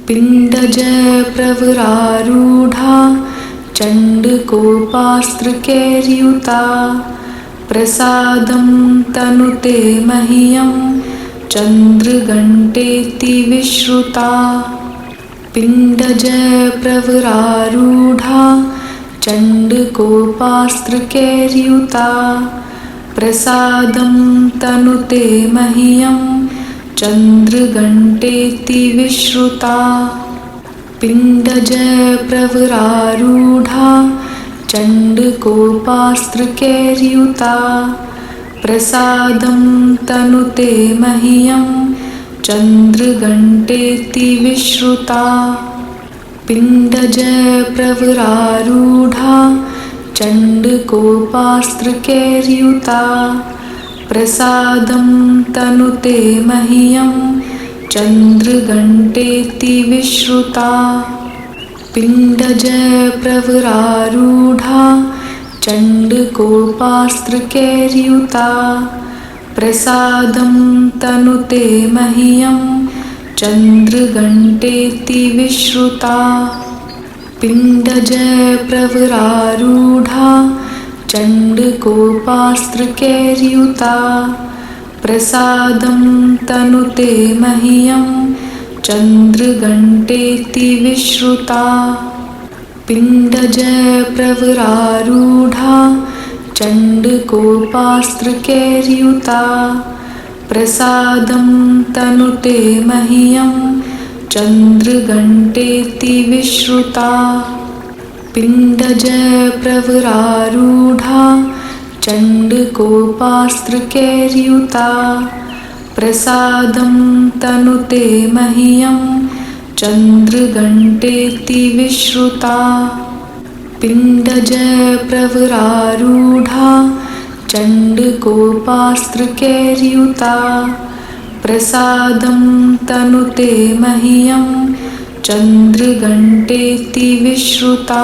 पिण्डजय प्रवरारूढा चण्डकोपास्त्रकैर्युता प्रसादं तनुते मह्यं चन्द्रघण्टेति विश्रुता पिण्डजय प्रवरारूढा चण्डकोपास्त्रकैर्युता प्रसादं तनुते मह्यं चन्द्रघण्टेति विश्रुता पिण्डजय प्रवरारूढा चण्डकोपास्त्रकैर्युता प्रसादं तनुते मह्यं चन्द्रघण्टेति विश्रुता पिण्डजय प्रवरारूढा चण्डकोपास्त्रकैर्युता प्रसादं तनुते मह्यं चन्द्रघण्टेति विश्रुता पिण्डजय प्रवरारूढा चण्डकोपास्त्रकैर्युता प्रसादं तनुते मह्यं चन्द्रघण्टेति विश्रुता पिण्डजय प्रवरारूढा चण्डकोपास्त्रकैर्युता प्रसादं तनुते मह्यं चन्द्रघण्टेति विश्रुता पिण्डजय प्रवरारूढा चण्डकोपास्त्रकैर्युता प्रसादं तनुते मह्यं चन्द्रघण्टेति विश्रुता पिण्डजय प्रवरारूढा चण्डकोपास्त्रकैर्युता प्रसादं तनुते मह्यं चन्द्रघण्टेति विश्रुता पिण्डजय प्रवरारूढा चण्डकोपास्त्रकैर्युता प्रसादं तनुते मह्यं चन्द्रघण्टेति विश्रुता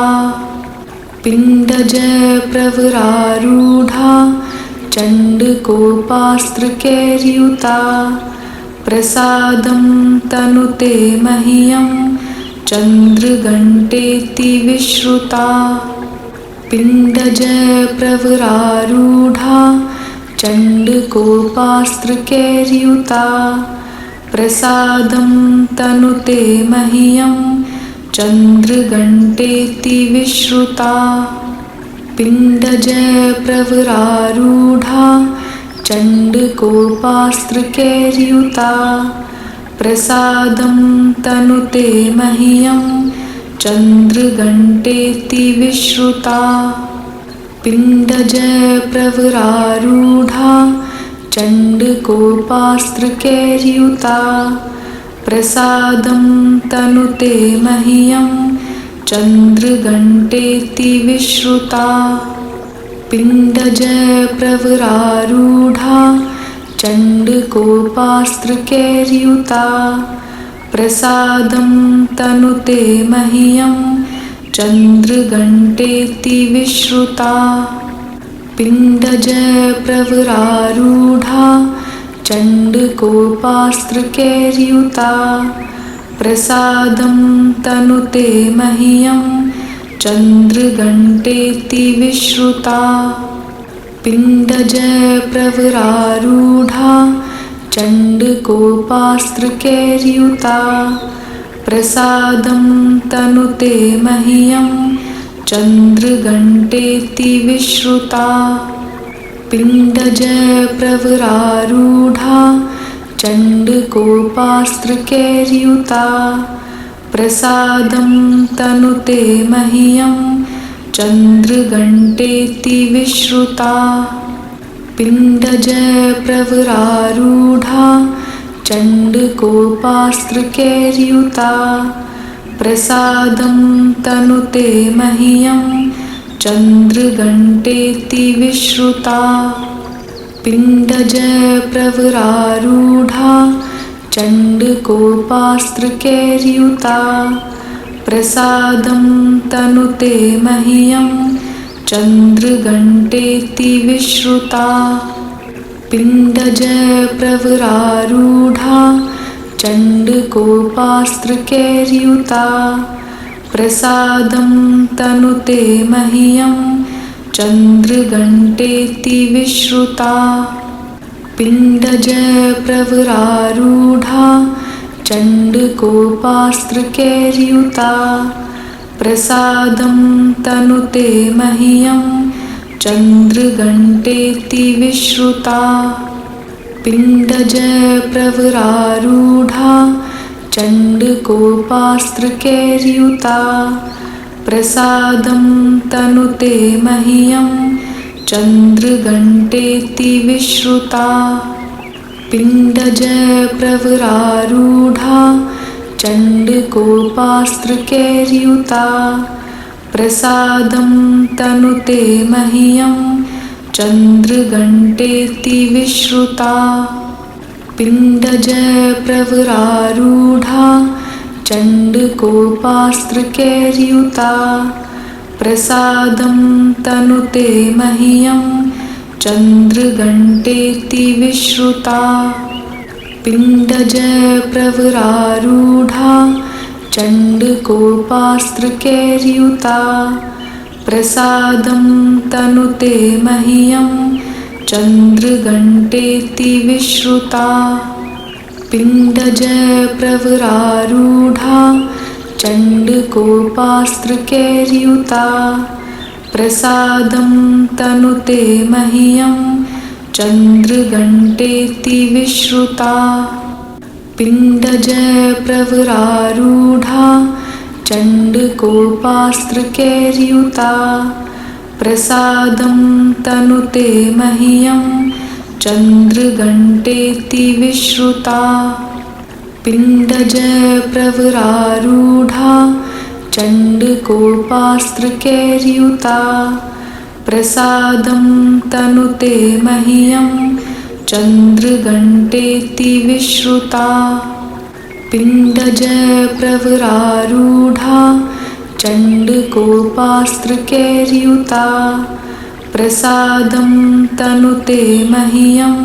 पिण्डजय प्रवरारूढा चण्डकोपास्त्रकैर्युता प्रसादं तनुते मह्यं चन्द्रघण्टेति विश्रुता पिण्डजय प्रवरारूढा चण्डकोपास्त्रकैर्युता प्रसादं तनुते मह्यं चन्द्रघण्टेति विश्रुता पिण्डजय प्रवरारूढा चण्डकोपास्त्रकैर्युता प्रसादं तनुते मह्यं चन्द्रघण्टेति विश्रुता पिण्डजय प्रवरारूढा चण्डकोपास्त्रकैर्युता प्रसादं तनुते मह्यं चन्द्रघण्टेति विश्रुता पिण्डजय प्रवरारूढा चण्डकोपास्त्रकैर्युता प्रसादं तनुते मह्यं चन्द्रघण्टेति विश्रुता पिण्डजय प्रवरारूढा चण्डकोपास्त्रकैर्युता प्रसादं तनुते मह्यं चन्द्रघण्टेति विश्रुता पिण्डजय प्रवरारूढा चण्डकोपास्त्रकैर्युता प्रसादं तनुते मह्यं चन्द्रघण्टेति विश्रुता पिण्डजय प्रवरारूढा चण्डकोपास्त्रकैर्युता प्रसादं तनुते मह्यं चन्द्रघण्टेति विश्रुता पिण्डजय प्रवरारूढा चण्डकोपास्त्रकैर्युता प्रसादं तनुते मह्यं चन्द्रघण्टेति विश्रुता पिण्डजय प्रवरारूढा चण्डकोपास्त्रकैर्युता प्रसादं तनुते मह्यं चन्द्रघण्टेति विश्रुता पिण्डजय प्रवरारूढा चण्डकोपास्त्रकैर्युता प्रसादं तनुते मह्यं चन्द्रघण्टेति विश्रुता पिण्डजप्रवरारूढा चण्डकोपास्त्रकैर्युता प्रसादं तनुते मह्यं चन्द्रघण्टेति विश्रुता पिण्डजप्रवरारूढा चण्डकोपास्त्रकैर्युता प्रसादं तनुते मह्यं चन्द्रघण्टेति विश्रुता पिण्डजप्रवरारूढा चण्डकोपास्त्रकैर्युता प्रसादं तनुते मह्यं चन्द्रघण्टेति विश्रुता पिण्डजप्रवरारूढा चण्डकोपास्त्रकैर्युता प्रसादं तनुते मह्यं चन्द्रघण्टेति विश्रुता पिण्डजप्रवरारूढा चण्डकोपास्त्रकैर्युता प्रसादं तनुते मह्यं चन्द्रघण्टेति विश्रुता पिण्डजप्रवरारूढा चण्डकोपास्त्रकैर्युता प्रसादं तनुते मह्यं चन्द्रघण्टेति विश्रुता पिण्डजप्रवरारूढा चण्डकोपास्त्रकैर्युता प्रसादं तनुते मह्यं चन्द्रघण्टेति विश्रुता पिण्डजप्रवरारूढा चण्डकोपास्त्रकैर्युता प्रसादं तनुते मह्यं चन्द्रघण्टेति विश्रुता पिण्डजप्रवरारूढा चण्डकोपास्त्रकैर्युता प्रसादं तनुते मह्यं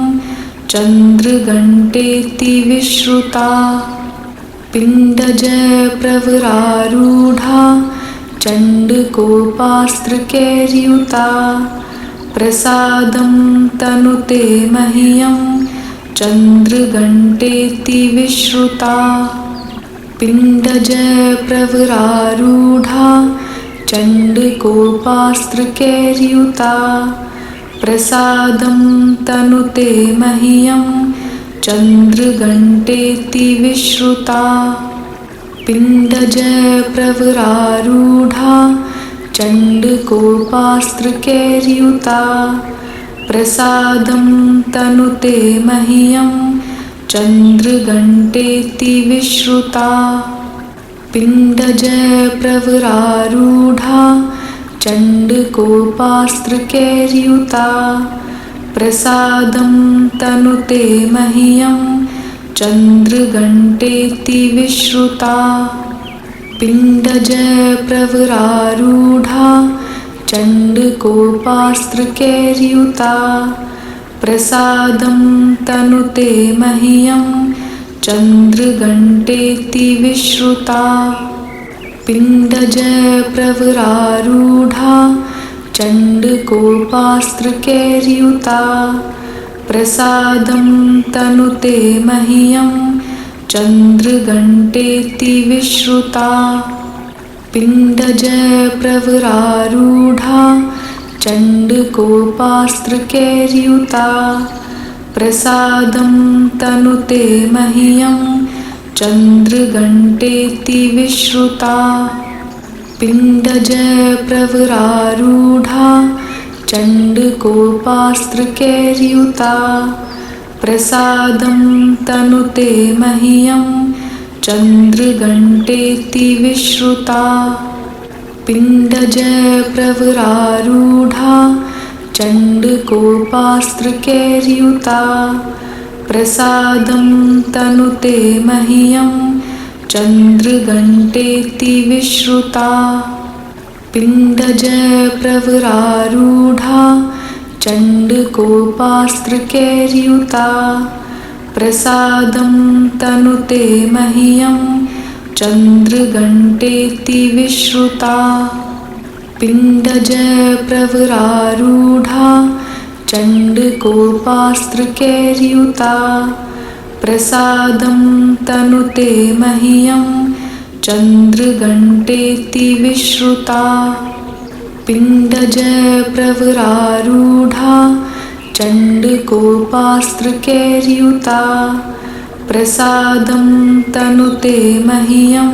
चन्द्रघण्टेति विश्रुता पिण्डजप्रवरारूढा चण्डकोपास्त्रकैर्युता प्रसादं तनुते मह्यं चन्द्रघण्टेति विश्रुता पिण्डजप्रवरारूढा चण्डकोपास्त्रकैर्युता प्रसादं तनुते मह्यं चन्द्रघण्टेति विश्रुता पिण्डजप्रवरारूढा चण्डकोपास्त्रकैर्युता प्रसादं तनुते मह्यं चन्द्रघण्टेति विश्रुता पिण्डजप्रवरारूढा चण्डकोपास्त्रकैर्युता प्रसादं तनुते मह्यं चन्द्रघण्टेति विश्रुता पिण्डजप्रवरारूढा चण्डकोपास्त्रकैर्युता प्रसादं तनुते मह्यं चन्द्रघण्टेति विश्रुता पिण्डजप्रवरारूढा चण्डकोपास्त्रकैर्युता प्रसादं तनुते मह्यं चन्द्रघण्टेति विश्रुता पिण्डजप्रवरारूढा चण्डकोपास्त्रकैर्युता प्रसादं तनुते मह्यं चन्द्रघण्टेति विश्रुता पिण्डजप्रवरारूढा चण्डकोपास्त्रकैर्युता प्रसादं तनुते मह्यं चन्द्रघण्टेति विश्रुता पिण्डजप्रवरारूढा चण्डकोपास्त्रकैर्युता प्रसादं तनुते मह्यं चन्द्रघण्टेति विश्रुता पिण्डजप्रवरारूढा चण्डकोपास्त्रकैर्युता प्रसादं तनुते मह्यं चन्द्रघण्टेति विश्रुता पिण्डजप्रवरारूढा चण्डकोपास्त्रकैर्युता प्रसादं तनुते मह्यं चन्द्रघण्टेति विश्रुता पिण्डजप्रवरारूढा चण्डकोपास्त्रकैर्युता प्रसादं तनुते मह्यं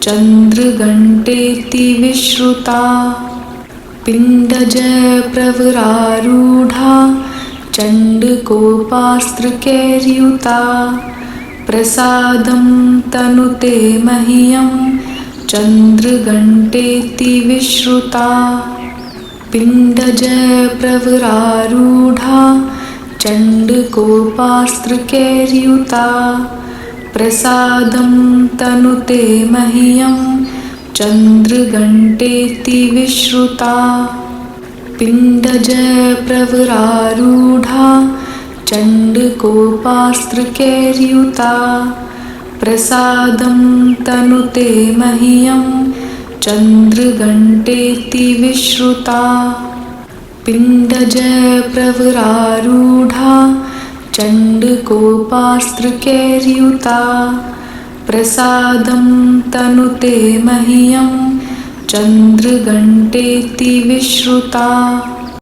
चन्द्रघण्टेति विश्रुता पिण्डजप्रवरारूढा चण्डकोपास्त्रकैर्युता प्रसादं तनुते मह्यं चन्द्रघण्टेति विश्रुता पिण्डजप्रवरारूढा चण्डकोपास्त्रकैर्युता प्रसादं तनुते मह्यं चन्द्रघण्टेति विश्रुता पिण्डजप्रवरारूढा चण्डकोपास्त्रकैर्युता प्रसादं तनुते मह्यं चन्द्रघण्टेति विश्रुता पिण्डजप्रवरारूढा चण्डकोपास्त्रकैर्युता प्रसादं तनुते मह्यं चन्द्रघण्टेति विश्रुता पिण्डजप्रवरारूढा चण्डकोपास्त्रकैर्युता प्रसादं तनुते मह्यं चन्द्रघण्टेति विश्रुता पिण्डजप्रवरारूढा चण्डकोपास्त्रकैर्युता पिण्डजप्रवरारूढा चण्डकोपास्त्रकैर्युता प्रसादं तनुते मह्यं चन्द्रघण्टेति विश्रुता